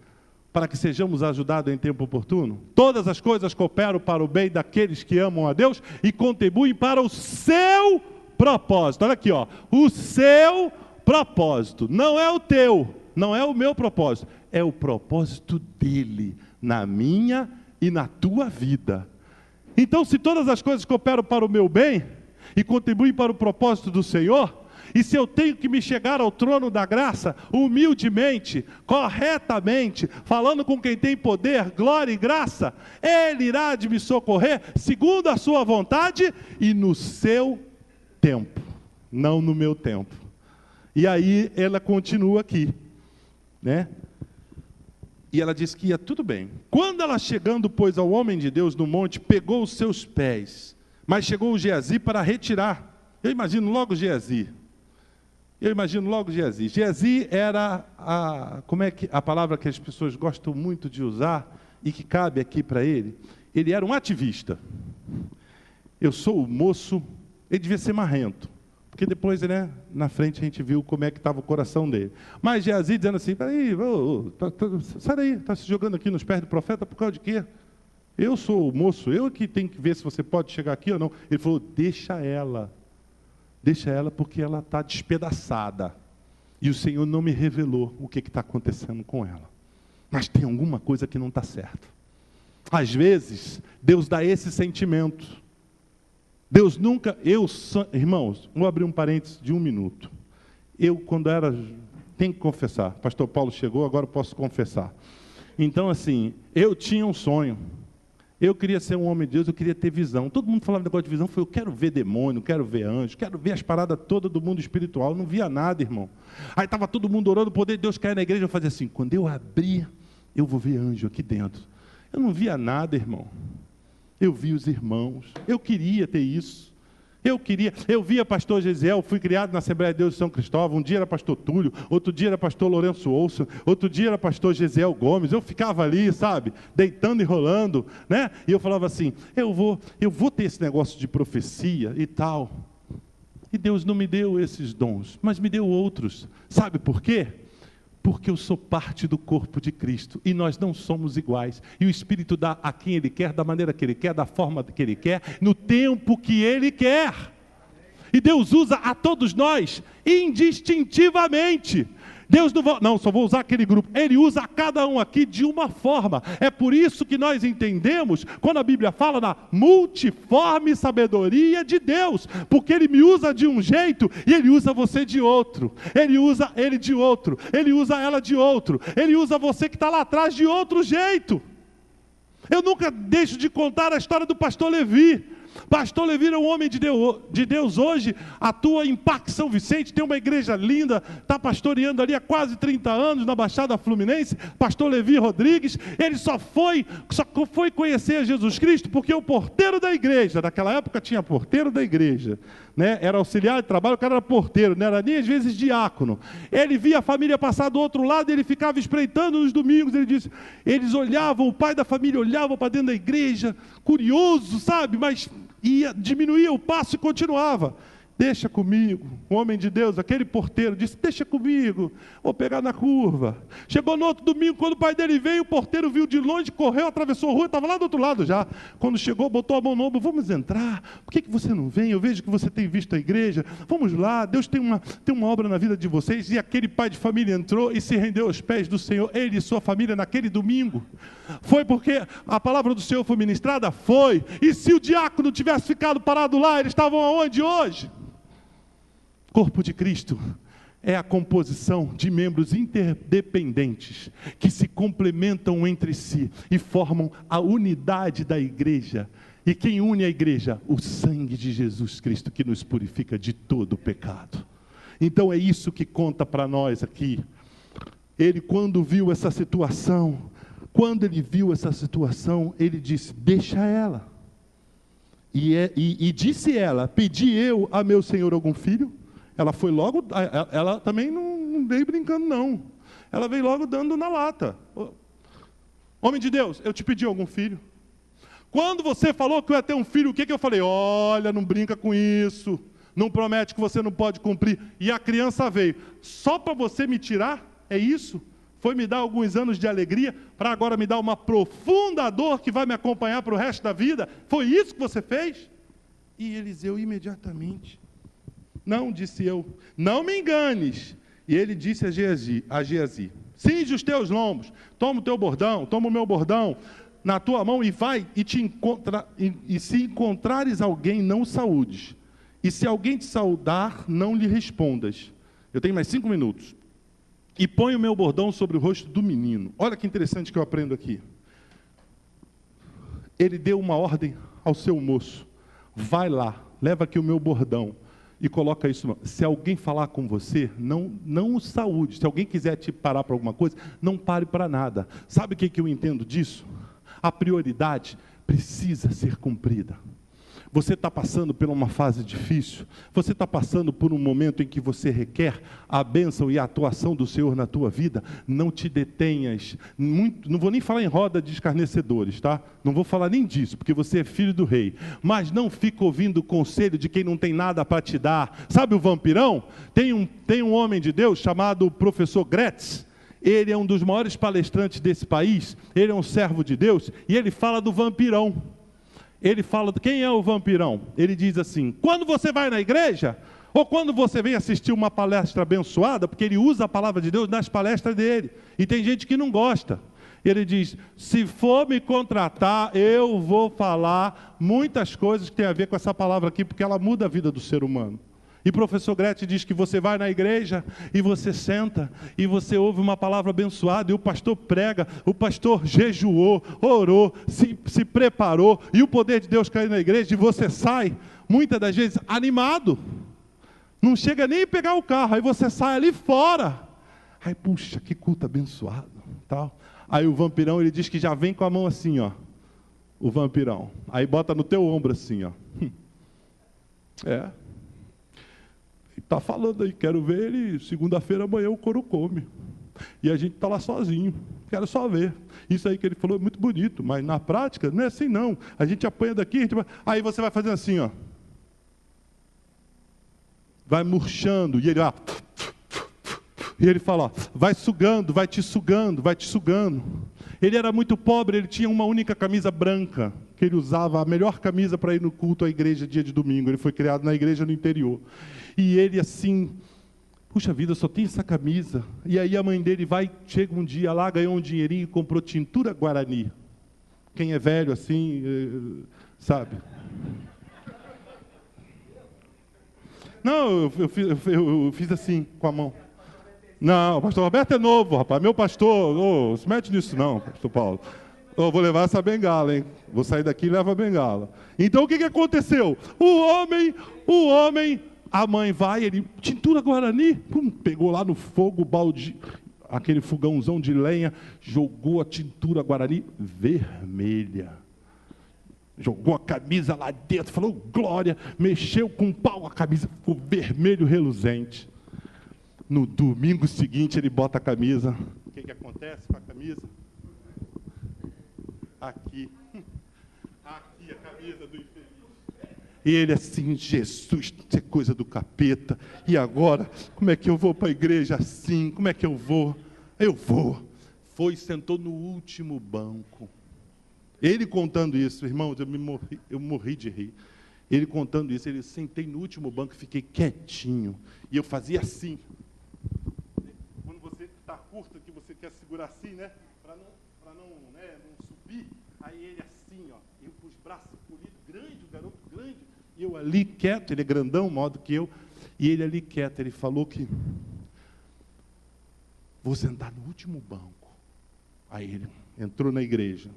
para que sejamos ajudados em tempo oportuno. Todas as coisas cooperam para o bem daqueles que amam a Deus e contribuem para o seu propósito. Olha aqui, ó, o seu propósito. Não é o teu, não é o meu propósito, é o propósito dele, na minha e na tua vida. Então, se todas as coisas cooperam para o meu bem e contribuem para o propósito do Senhor, e se eu tenho que me chegar ao trono da graça, humildemente, corretamente, falando com quem tem poder, glória e graça, Ele irá de me socorrer, segundo a sua vontade e no seu tempo, não no meu tempo. E aí ela continua aqui, né? E ela diz que ia tudo bem. Quando ela chegando, pois, ao homem de Deus no monte, pegou os seus pés, mas chegou o Geazi para retirar. Eu imagino logo Geazi. Geazi era a palavra que as pessoas gostam muito de usar e que cabe aqui para ele. Ele era um ativista. Eu sou o moço, ele devia ser marrento, porque depois, né, na frente a gente viu como é que estava o coração dele. Mas Geazi dizendo assim, peraí, sai daí, está se jogando aqui nos pés do profeta por causa de quê? Eu sou o moço, eu que tenho que ver se você pode chegar aqui ou não. Ele falou, deixa ela porque ela está despedaçada. E o Senhor não me revelou o que está acontecendo com ela. Mas tem alguma coisa que não está certa. Às vezes, Deus dá esse sentimento. Deus nunca... Irmãos, vou abrir um parênteses de 1 minuto. Quando era... Tenho que confessar. Pastor Paulo chegou, agora eu posso confessar. Então, assim, eu tinha um sonho. Eu queria ser um homem de Deus, eu queria ter visão. Todo mundo falava negócio de visão, eu quero ver demônio, quero ver anjo, quero ver as paradas todas do mundo espiritual. Eu não via nada, irmão. Aí estava todo mundo orando, o poder de Deus cair na igreja, eu fazia assim, quando eu abrir, eu vou ver anjo aqui dentro. Eu não via nada, irmão. Eu vi os irmãos, eu queria ter isso. Eu via pastor Gesiel, fui criado na Assembleia de Deus de São Cristóvão, um dia era pastor Túlio, outro dia era pastor Lourenço Olson, outro dia era pastor Gesiel Gomes, eu ficava ali, sabe, deitando e rolando, né? E eu falava assim, eu vou ter esse negócio de profecia e tal. E Deus não me deu esses dons, mas me deu outros. Sabe por quê? Porque eu sou parte do corpo de Cristo, e nós não somos iguais, e o Espírito dá a quem Ele quer, da maneira que Ele quer, da forma que Ele quer, no tempo que Ele quer. E Deus usa a todos nós indistintivamente. Deus não, só vou usar aquele grupo. Ele usa a cada um aqui de uma forma. É por isso que nós entendemos, quando a Bíblia fala na multiforme sabedoria de Deus, porque Ele me usa de um jeito e Ele usa você de outro. Ele usa ele de outro, Ele usa ela de outro, Ele usa você que está lá atrás de outro jeito. Eu nunca deixo de contar a história do pastor Levi. Pastor Levi é um homem de Deus hoje, atua em Parque São Vicente, tem uma igreja linda, está pastoreando ali há quase 30 anos na Baixada Fluminense. Pastor Levi Rodrigues, ele só foi conhecer Jesus Cristo porque o porteiro da igreja, naquela época tinha porteiro da igreja, né? Era auxiliar de trabalho, o cara era porteiro, não era nem às vezes diácono. Ele via a família passar do outro lado, ele ficava espreitando nos domingos. Ele disse, eles olhavam, o pai da família olhava para dentro da igreja, curioso, sabe, mas diminuía o passo e continuava. Deixa comigo. O homem de Deus, aquele porteiro, disse, deixa comigo, vou pegar na curva. Chegou no outro domingo, quando o pai dele veio, o porteiro viu de longe, correu, atravessou a rua, estava lá do outro lado já. Quando chegou, botou a mão no ombro, vamos entrar. Por que você não vem? Eu vejo que você tem visto a igreja. Vamos lá, Deus tem uma obra na vida de vocês. E aquele pai de família entrou e se rendeu aos pés do Senhor, ele e sua família, naquele domingo. Foi porque a palavra do Senhor foi ministrada? Foi. E se o diácono tivesse ficado parado lá, eles estavam aonde hoje? Corpo de Cristo é a composição de membros interdependentes que se complementam entre si e formam a unidade da igreja. E quem une a igreja? O sangue de Jesus Cristo, que nos purifica de todo o pecado. Então é isso que conta para nós aqui. Ele, quando viu essa situação, ele disse, deixa ela. E disse ela, pedi eu a meu senhor algum filho? Ela foi logo, ela também não veio brincando não. Ela veio logo dando na lata. Homem de Deus, eu te pedi algum filho? Quando você falou que eu ia ter um filho, o que eu falei? Olha, não brinca com isso. Não promete que você não pode cumprir. E a criança veio. Só para você me tirar? É isso? Foi me dar alguns anos de alegria, para agora me dar uma profunda dor que vai me acompanhar para o resto da vida? Foi isso que você fez? E Eliseu imediatamente... Não, disse eu, não me enganes. E ele disse a Geazi, cinge os teus lombos, toma o teu bordão, toma o meu bordão na tua mão e vai, e se encontrares alguém, não o saúdes. E se alguém te saudar, não lhe respondas. Eu tenho mais 5 minutos. E põe o meu bordão sobre o rosto do menino. Olha que interessante que eu aprendo aqui. Ele deu uma ordem ao seu moço. Vai lá, leva aqui o meu bordão. E coloca isso, se alguém falar com você, não o saúde. Se alguém quiser te parar para alguma coisa, não pare para nada. Sabe o que eu entendo disso? A prioridade precisa ser cumprida. Você está passando por uma fase difícil, você está passando por um momento em que você requer a bênção e a atuação do Senhor na tua vida, não te detenhas, não vou nem falar em roda de escarnecedores, tá? Não vou falar nem disso, porque você é filho do rei, mas não fica ouvindo o conselho de quem não tem nada para te dar. Sabe o vampirão? Tem um homem de Deus chamado professor Gretz. Ele é um dos maiores palestrantes desse país, ele é um servo de Deus, e ele fala do vampirão. Ele fala, quem é o vampirão? Ele diz assim, quando você vai na igreja, ou quando você vem assistir uma palestra abençoada, porque ele usa a palavra de Deus nas palestras dele, e tem gente que não gosta. Ele diz, se for me contratar, eu vou falar muitas coisas que tem a ver com essa palavra aqui, porque ela muda a vida do ser humano. E professor Gretchen diz que você vai na igreja e você senta e você ouve uma palavra abençoada e o pastor prega, o pastor jejuou, orou, se preparou e o poder de Deus cai na igreja e você sai, muitas das vezes, animado. Não chega nem a pegar o carro, aí você sai ali fora. Aí, puxa, que culto abençoado. Tal. Aí o vampirão, ele diz que já vem com a mão assim, ó. O vampirão. Aí bota no teu ombro assim, ó. É. Está falando aí, quero ver ele, segunda-feira amanhã o couro come. E a gente está lá sozinho, quero só ver. Isso aí que ele falou é muito bonito, mas na prática não é assim não. A gente apanha daqui, aí você vai fazendo assim, ó. Vai murchando, e ele ó, e ele fala, ó, vai sugando, vai te sugando, vai te sugando. Ele era muito pobre, ele tinha uma única camisa branca, que ele usava, a melhor camisa para ir no culto à igreja dia de domingo. Ele foi criado na igreja no interior. E ele assim, puxa vida, só tem essa camisa. E aí a mãe dele chega um dia lá, ganhou um dinheirinho e comprou tintura Guarani. Quem é velho assim, sabe? Não, eu fiz assim, com a mão. Não, o pastor Roberto é novo, rapaz. Meu pastor, não se mete nisso não, pastor Paulo. Eu vou levar essa bengala, hein? Vou sair daqui e levo a bengala. Então o que aconteceu? O homem, a mãe vai, ele, tintura Guarani, pum, pegou lá no fogo o balde, aquele fogãozão de lenha, jogou a tintura Guarani vermelha. Jogou a camisa lá dentro, falou glória, mexeu com o pau, a camisa ficou vermelho reluzente. No domingo seguinte ele bota a camisa. O que acontece com a camisa? Aqui a camisa do infeliz. E ele assim, Jesus, isso é coisa do capeta. E agora, como é que eu vou para a igreja assim? Como é que eu vou? Eu vou. Foi e sentou no último banco. Ele contando isso, irmãos, eu morri de rir. Ele contando isso, ele sentei no último banco e fiquei quietinho. E eu fazia assim. Quando você está curto, que você quer segurar assim, né? Para não subir. Aí ele assim, ó, eu com os braços polidos, grande, o garoto grande. E eu ali quieto, ele é grandão, maior do que eu. E ele ali quieto, ele falou que vou sentar no último banco. Aí ele entrou na igreja.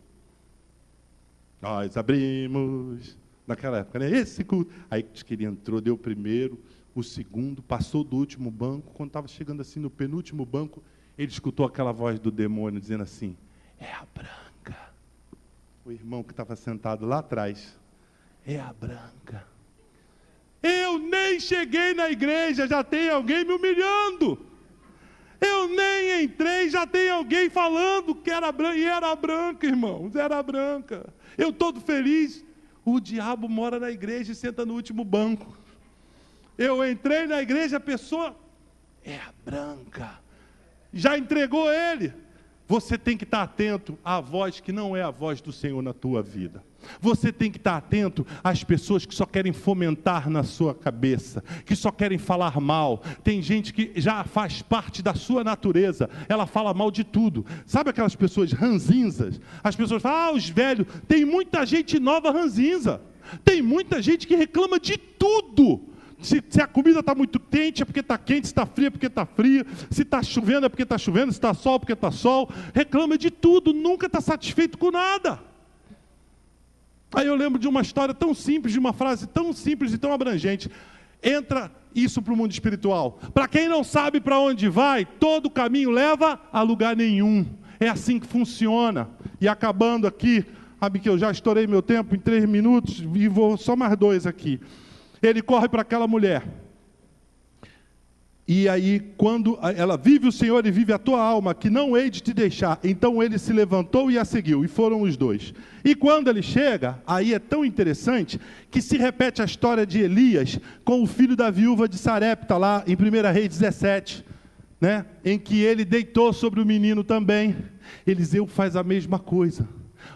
Nós abrimos, naquela época, né? Esse culto. Aí que ele entrou, deu o primeiro, o segundo, passou do último banco. Quando estava chegando assim no penúltimo banco, ele escutou aquela voz do demônio dizendo assim: é a branca. O irmão que estava sentado lá atrás: é a branca. Eu nem cheguei na igreja, já tem alguém me humilhando. Eu nem entrei, já tem alguém falando que era branca. E era branca, irmãos, era branca. Eu todo feliz. O diabo mora na igreja e senta no último banco. Eu entrei na igreja, a pessoa é a branca. Já entregou ele. Você tem que estar atento à voz que não é a voz do Senhor na tua vida. Você tem que estar atento às pessoas que só querem fomentar na sua cabeça, que só querem falar mal. Tem gente que já faz parte da sua natureza, ela fala mal de tudo. Sabe aquelas pessoas ranzinzas? As pessoas falam, os velhos, tem muita gente nova ranzinza. Tem muita gente que reclama de tudo. Se a comida está muito quente, é porque está quente. Se está fria, é porque está fria. Se está chovendo, é porque está chovendo. Se está sol, é porque está sol. Reclama de tudo, nunca está satisfeito com nada. Aí eu lembro de uma história tão simples, de uma frase tão simples e tão abrangente. Entra isso para o mundo espiritual. Para quem não sabe para onde vai, todo caminho leva a lugar nenhum. É assim que funciona. E acabando aqui, sabe que eu já estourei meu tempo em 3 minutos e vou só mais 2 aqui. Ele corre para aquela mulher. E aí, quando ela vive o Senhor e vive a tua alma, que não hei de te deixar. Então ele se levantou e a seguiu, e foram os dois. E quando ele chega, aí é tão interessante, que se repete a história de Elias, com o filho da viúva de Sarepta, lá em 1 Reis 17, né? Em que ele deitou sobre o menino também. Eliseu faz a mesma coisa,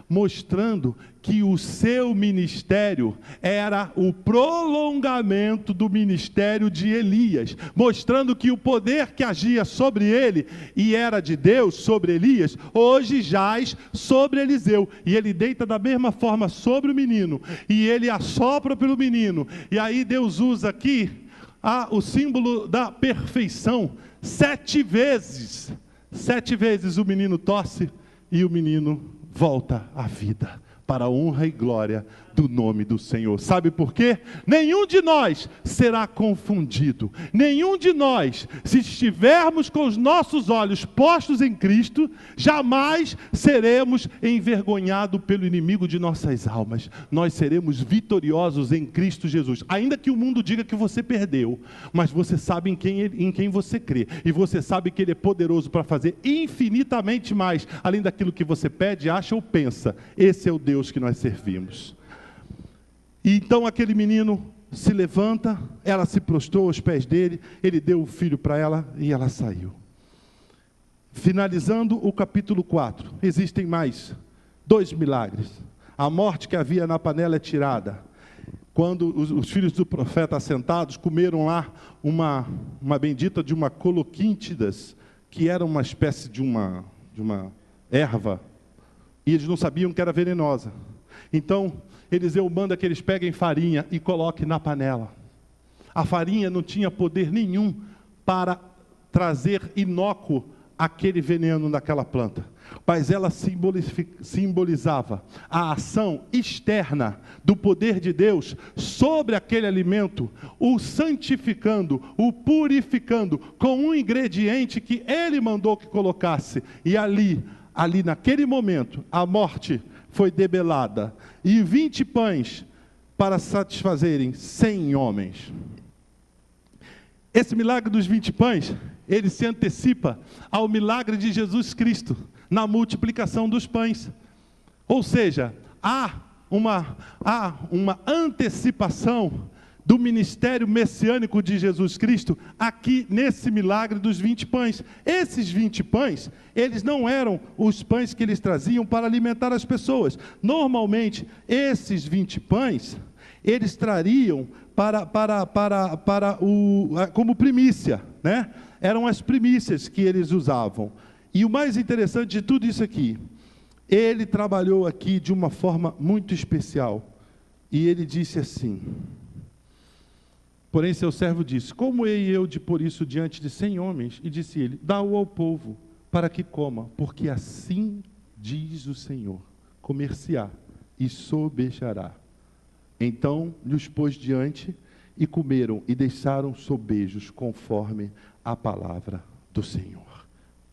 mostrando que o seu ministério era o prolongamento do ministério de Elias, mostrando que o poder que agia sobre ele, e era de Deus sobre Elias, hoje jaz sobre Eliseu, e ele deita da mesma forma sobre o menino, e ele assopra pelo menino, e aí Deus usa aqui o símbolo da perfeição, 7 vezes, 7 vezes o menino tosse, e o menino volta à vida, para a honra e glória do nome do Senhor. Sabe por quê? Nenhum de nós será confundido. Nenhum de nós, se estivermos com os nossos olhos postos em Cristo, jamais seremos envergonhados pelo inimigo de nossas almas. Nós seremos vitoriosos em Cristo Jesus. Ainda que o mundo diga que você perdeu, mas você sabe em quem você crê. E você sabe que Ele é poderoso para fazer infinitamente mais, além daquilo que você pede, acha ou pensa. Esse é o Deus que nós servimos. E então aquele menino se levanta, ela se prostrou aos pés dele, ele deu o filho para ela e ela saiu. finalizando o capítulo 4, existem mais 2 milagres. A morte que havia na panela é tirada. Quando os filhos do profeta assentados comeram lá uma bendita de uma coloquíntidas, que era uma espécie de uma erva, e eles não sabiam que era venenosa. Então, Eliseu manda que eles peguem farinha e coloquem na panela. A farinha não tinha poder nenhum para trazer inócuo aquele veneno naquela planta, mas ela simbolizava a ação externa do poder de Deus sobre aquele alimento, o santificando, o purificando, com um ingrediente que Ele mandou que colocasse, e ali naquele momento, a morte foi debelada, e 20 pães para satisfazerem 100 homens. Esse milagre dos 20 pães, ele se antecipa ao milagre de Jesus Cristo, na multiplicação dos pães. Ou seja, há uma antecipação do ministério messiânico de Jesus Cristo, aqui nesse milagre dos 20 pães. Esses 20 pães, eles não eram os pães que eles traziam para alimentar as pessoas. Normalmente, esses 20 pães, eles trariam como primícia, né? Eram as primícias que eles usavam. E o mais interessante de tudo isso aqui, ele trabalhou aqui de uma forma muito especial. E ele disse assim: porém seu servo disse: como hei eu de pôr isso diante de 100 homens? E disse ele: dá-o ao povo, para que coma, porque assim diz o Senhor: comer-se-á e sobejará. Então lhes pôs diante, e comeram, e deixaram sobejos, conforme a palavra do Senhor.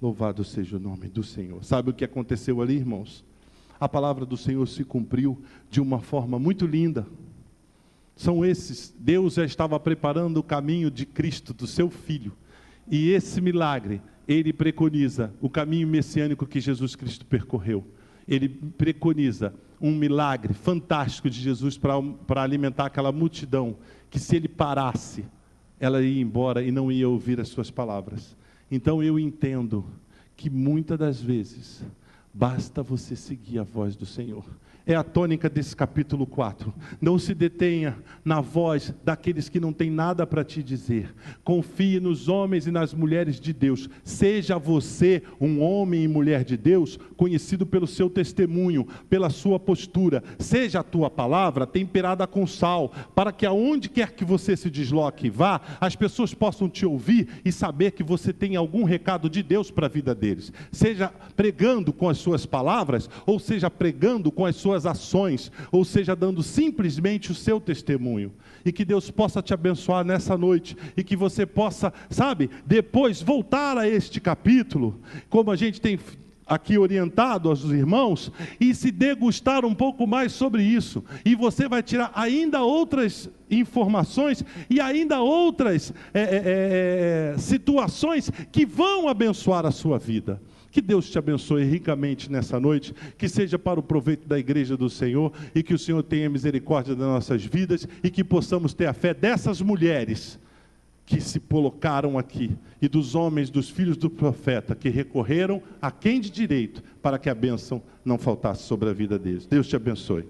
Louvado seja o nome do Senhor. Sabe o que aconteceu ali, irmãos? A palavra do Senhor se cumpriu de uma forma muito linda. Deus já estava preparando o caminho de Cristo, do seu Filho. E esse milagre, ele preconiza o caminho messiânico que Jesus Cristo percorreu. Ele preconiza um milagre fantástico de Jesus para alimentar aquela multidão, que se ele parasse, ela ia embora e não ia ouvir as suas palavras. Então eu entendo que muitas das vezes basta você seguir a voz do Senhor. É a tônica desse capítulo 4. Não se detenha na voz daqueles que não têm nada para te dizer. Confie nos homens e nas mulheres de Deus. Seja você um homem e mulher de Deus, conhecido pelo seu testemunho, pela sua postura. Seja a tua palavra temperada com sal, para que aonde quer que você se desloque e vá, as pessoas possam te ouvir e saber que você tem algum recado de Deus para a vida deles. Seja pregando com as suas palavras, ou seja pregando com as suas ações, ou seja, dando simplesmente o seu testemunho. E que Deus possa te abençoar nessa noite, e que você possa, depois voltar a este capítulo, como a gente tem aqui orientado aos irmãos, e se degustar um pouco mais sobre isso, e você vai tirar ainda outras informações, e ainda outras situações que vão abençoar a sua vida. Que Deus te abençoe ricamente nessa noite, que seja para o proveito da igreja do Senhor, e que o Senhor tenha misericórdia das nossas vidas, e que possamos ter a fé dessas mulheres que se colocaram aqui, e dos homens, dos filhos do profeta, que recorreram a quem de direito, para que a bênção não faltasse sobre a vida deles. Deus te abençoe.